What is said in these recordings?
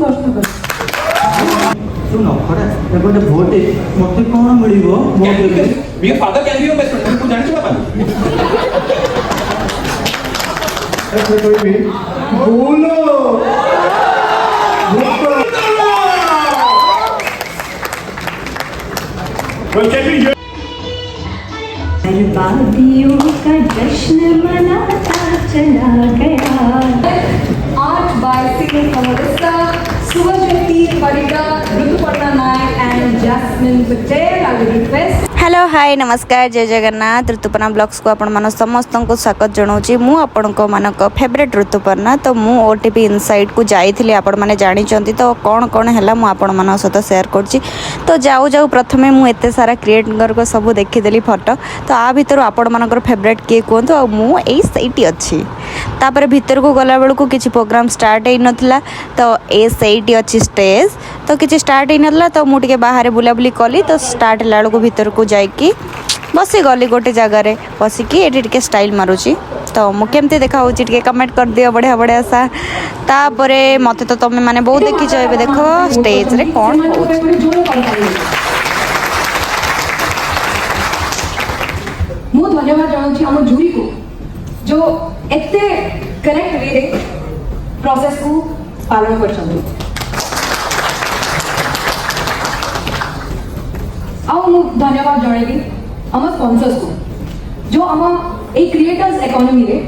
कष्ट कर सुन खरा एपटे भोट मते कोन मिलिबो भोट देबे your father can be your best friend. तू जान छ बाबा ऐसे कोई भी बोलो बर्बादियों का जश्न मनाता चला गया 8 by 6 Amarista, Subhajyoti Parida, Rituparna Naik and Jasmine Patel. I will request hello hi नमस्कार जय जगन्नाथ ऋतुपर्णा ब्लॉग्स को आपण मन समस्त को स्वागत जनाऊँगी मु आपण मानक फेवरेट ऋतुपर्णा तो मु ओटीपी इनसाइट को जाइली आपण मैंने जानी तो कौन कौन है मुझे आपण मान सहित सेयार कर तो जाऊ जाऊ प्रथमे मुझे सारा क्रिएटर को सब देखीदेली फोटो तो आ भर आपण मानकर फेवरेट किए कहतु आ मुझे अच्छी तापर भीतर को गला बेलू किसी प्रोग्राम स्टार्ट हो नाला तो ये सही अच्छी स्टेज तो किसी स्टार्ट हो नाला तो मुझे बाहर बुलाबुली कली तो स्टार्ट है बेलू भीतर को जाइकी बसी गली गोटे जगार बसिकी ये स्टाइल मारुची तो मुझे देखा कमेंट कर दियो बढ़िया बढ़िया सा तापर मत तो तुम मैंने बहुत देखी ए देख स्टेज रे कौन मु धन्यवाद जनाऊँगी आम जूरी को जो एते करेक्ट वे रे प्रोसेस को पालन कर धन्यवाद जनेबी आम स्पॉन्सर्स को जो आम ए क्रिएटर्स इकोनॉमी रे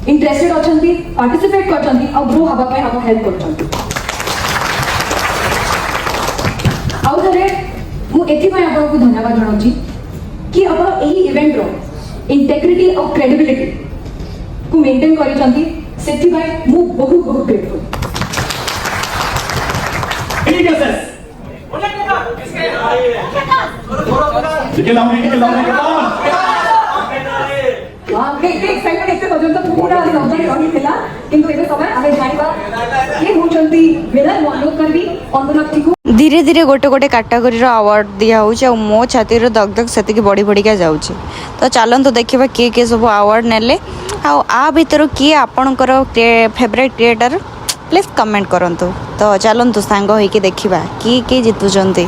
इंटरेस्टेड अछंती पार्टिसिपेट करछंती और ग्रो हबा पे हम हेल्प करछंती आउ थरे मु एथि पय आपन को धन्यवाद जनाउची कि आपण एही इवेंट रो इंटेग्रिटी और क्रेडिबिलिटी को मेंटेन करिछंती सेथि पय मु बहुत बहुत ग्रेटफुल धीरे धीरे गोटे गोटे कैटेगरी अवार्ड दिया मो छाती दग दग से बढ़ी बढ़िका जाऊँगी तो चलते देखा किए किए सब अवार्ड नेले आ भर किए आपणकर फेवरेट क्रिएटर प्लीज कमेंट करंतु तो चलतु सांग होइके देखिबा किए जितुचंती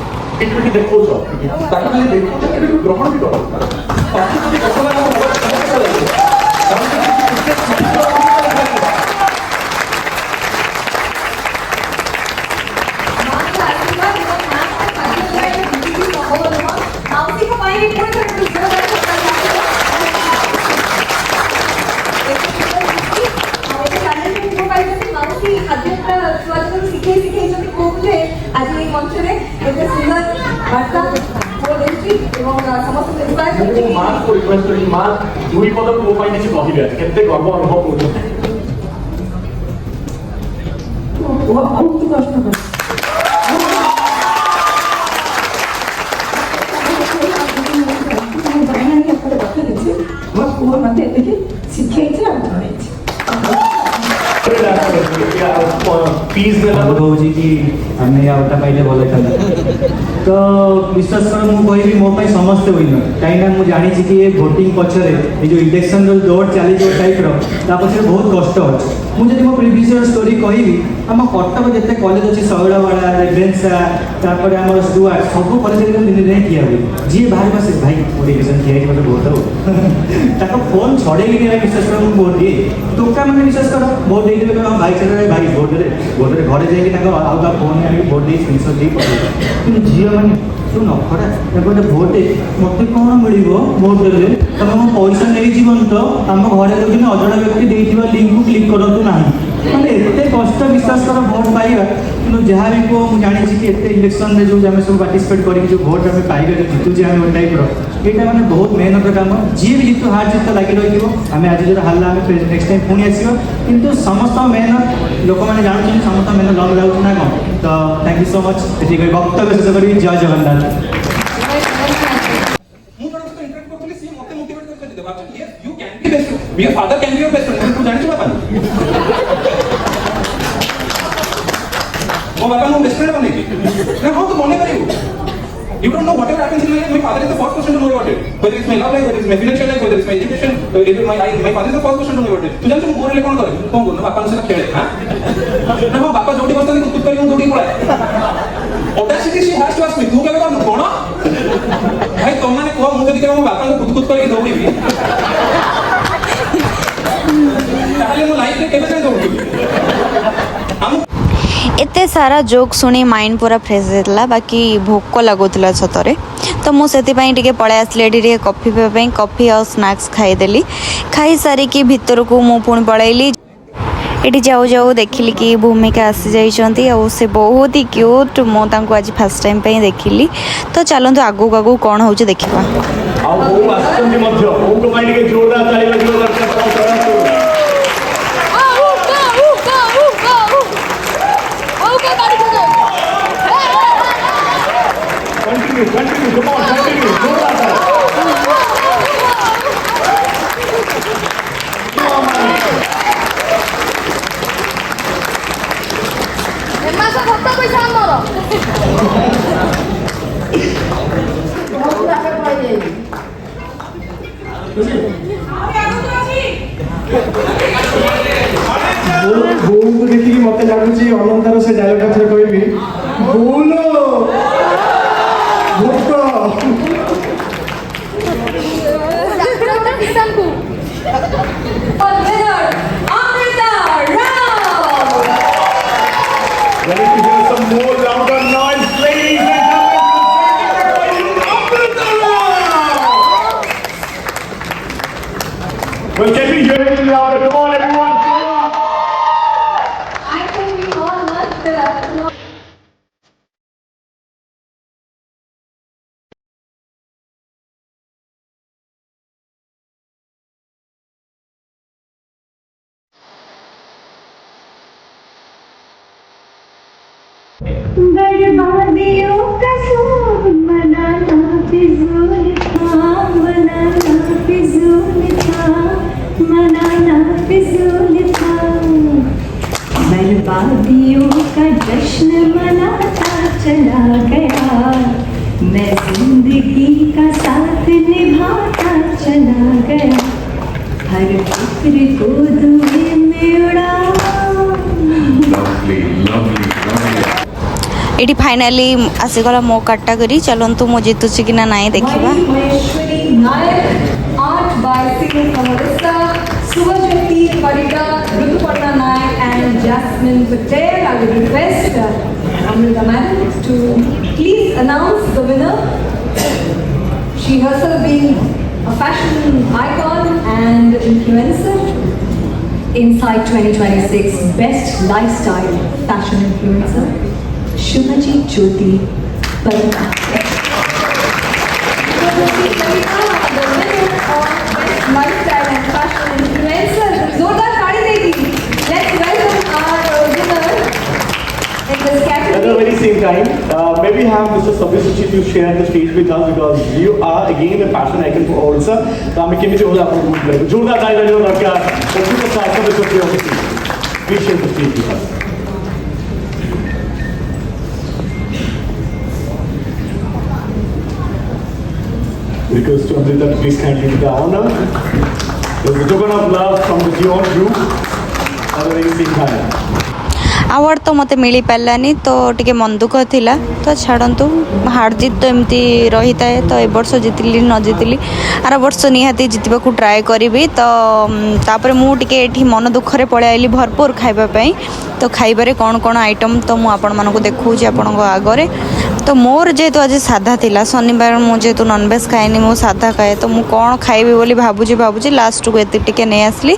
कहूँ कि आम आउटा पाइले भल था तो विश्वास कर मुझे मो समस्ते विनर कहीं मुझे जानी कि ये भोटिंग पछरे ये जो इलेक्शन दौड़ चली टाइप पछरे बहुत कष्ट अच्छे मुझे मो प्रिवियस स्टोरी कहबी आम कटक जिते कॉलेज अच्छी शैलवाड़ा रेभेन्सा तापर आम स्टुआर्ट सब कॉलेज दिन दिन ठिया हुए जी बाहर बस भाई मोर इलेक्शन ठिया मतलब भोट हो फोन छड़े विश्वास कर भोट दिए टोका मैंने विश्वास कर भोट दे भाई चल भाई भोट दे भोट दे घरे जाइए आउटा फोन भोट दे स्क्रीनशॉट दे कि झील मैंने सुन खरा एपटे भोट मत कौन मिल भोट देले तुम पैसा नहीं जीवन तो आम घरे देखिए अजणा व्यक्ति देथिबा लिंक को क्लिक करतु ना मैंने एत कष्ट विश्वास कर भोट पाइबा कि जहाँ भी कह मुझे जानी कि एत इलेक्शन में जो आम सब पार्टिसिपेट करेंगे जो भोट आम पाइबा जो जितुचे आम टाइप यहाँ मैंने बहुत मेहनत काम जी भी जीतु हार जीत लगी रही आम आज जो हारा आम नेक्स्ट टाइम पुणी आस कि समस्त मेहनत लोक मैंने जानते समस्त मेहनत लग जाऊँ ना कौन तो थैंक यू सो मच ये वक्तव्य शेष करी जय Jagannath Your father can be your best friend. तू जान छ बाबा वो बाबा नो बेस्ट फ्रेंड बनेगी ना हाउ तो बने करेंगे You don't know whatever happens in my life. My father is the first person to know about it. Whether it's my love life, whether it's my financial life, whether it's my education, my father is the first person to know about it. तू जान छ मोर ले कोन करे कोन कोन बापा से खेले हां ना बापा जोडी बसते तू एते सारा जोक शुणी माइंड पूरा फ्रेश होता बाकी भोक लगुला सतरे तो मुझे टे पलि आसली कॉफी पीवाई कॉफी और स्नैक्स खाईदेली खाई सारिकी भितर को मु पुणी पलैली ये जाऊ जाऊ देखिली कि भूमिका आसी जाइछंती और से बहुत ही क्यूट मो तांको आज फर्स्ट टाइम पे देखिली तो चलतु आगू आगू कौन हो देखा बोल को देखिए मत लगुच अनंतर से डायलॉग कथर कहबी बोलो भूत Ready to hear some more louder noise, ladies and gentlemen? Amrita Rao! Well, can we hear it louder? Come on, everyone! I think we all must know. बर्बादियों का सूर मनाना फिजूल था मनाना फिजूल था मनाना फिजूल था बर्बादियों का जश्न मनाता चला गया मैं जिंदगी का साथ निभाता चला गया हर फिक्र को धुएं में उड़ा ये फाइनाली आसीगला मो कैटेगरी चलतु मु जीतुची कि ना नाई देखा Art by Sinu Kamarissa, Subhajyoti Parida, Rutuparna Nayak and Jasmine Patel. I would request Amrita Madam to please announce the winner. She herself being a fashion icon and influencer. Inside 2026 Best Lifestyle Fashion Influencer, Shubhaji Jyoti Parida. The winner of Best Lifestyle and Fashion Influencer. Zordar taali degi. Let's welcome our winner in this At category. the very same time, maybe have Mr. Sabir Suchi to share the stage with us because you are again a fashion icon for also. So I'm going to hold Jordan Tyler, the superstar for the Suchi. Please share the stage with us. Request to Amrita to please kindly do the honor. There's a token of love from the Dion group at the very same time. Award तो मते मिली पारानी तो टिके मन दुख थिला तो छाड़तु हार जीत तो एमती रही थाए तो ए वर्ष जितली न जितली आर वर्ष निहाती जितबा को ट्राए करी तो तापर मु टिके एठी मन दुख रे पळे आइली भरपूर खाइबा पई तो खाइबारे कोन कोन आइटम तो मु आपण मानको देखौची आपण आगरे तो मोर जेहेतु आज साधा थिला शनिवार मु जेहेतु नॉनवेज खाएनी मु साधा खाए तो मु कोन खाइबी बोली भाबुची लास्ट को एति टिके नै आसली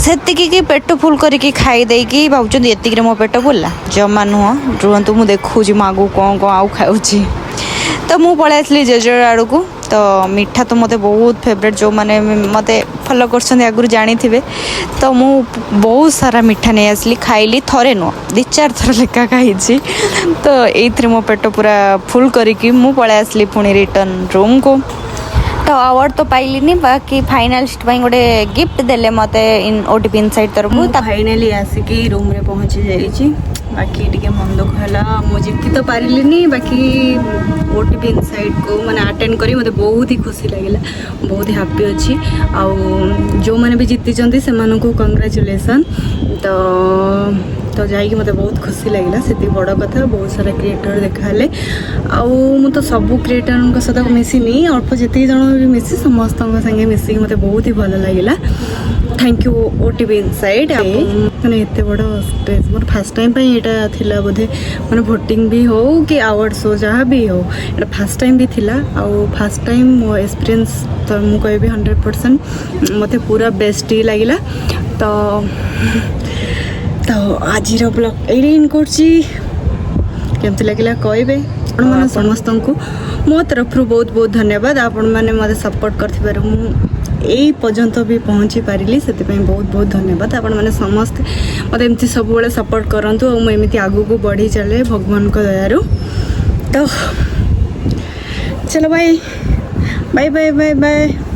सेतिकी पेट फुल करके खाई देकी भावुँ एतिक मो पेट फुलला जमा नुह रुहतु मुझे देखुची मागू कौन कौन आउ खाऊची तो मु पलि आसली जेजर आड़ को तो मीठा तो मते बहुत फेवरेट जो मैंने मते फॉलो कर आगुरी जानी थे तो मु बहुत सारा मीठा नहीं आसली खाइली थरे नुह 2-4 थर लेखा खाई तो ये मो पेट पूरा फुल करके मु पलि आसली पुणी रिटर्न रूम को तो अवार्ड तो पाइलिनी बाकी फाइनालिस्ट गोटे गिफ्ट देले मते इन ओटीपी इनसाइड तरफ फाइनाली आसिकी रूम रे पहुँची जाइए बाकी टिके मन दुख है मु जीति तो पारिलिनी बाकी ओटीपी इनसाइड को मैंने अटेंड करी मते बहुत ही खुशी लगिला बहुत ही हैप्पी अच्छी आउ जो मैंने भी जीति से कंग्राचुलेसन तो जाइए मते बहुत खुशी लगिला से बड़ कथा बहुत सारा क्रिएटर देखाले आउ तो सब क्रिएटर सहित मिसिनी अल्प जितने जन भी मिसी समस्त संगे मिसिक मते बहुत ही भल लगिला थैंक यू ओटीवी इनसाइड मैंने एत बड़ स्टेज मोर फास्ट टाइम यहाँ थिला बोधे मैंने भोटिंग भी हो कि अवार्ड शो जहाँ भी हो ये फास्ट टाइम भी थिला आउ फास्ट टाइम मो एक्सपीरियंस तो मुझे 100% मते पूरा बेस्ट ही लगिला तो आज ब्लॉग ये इन करमती लगे कहे आप समस्त को मो तरफ बहुत बहुत धन्यवाद आपण मैंने मत सपोर्ट कर यही पर्यंत भी पहुँची पारिली से बहुत बहुत धन्यवाद आपण मैंने समस्त मत एमती सब सपोर्ट करूँ और मुझे आगू को बढ़ी चले भगवान को दयारू तो चलो bye bye bye bye bye.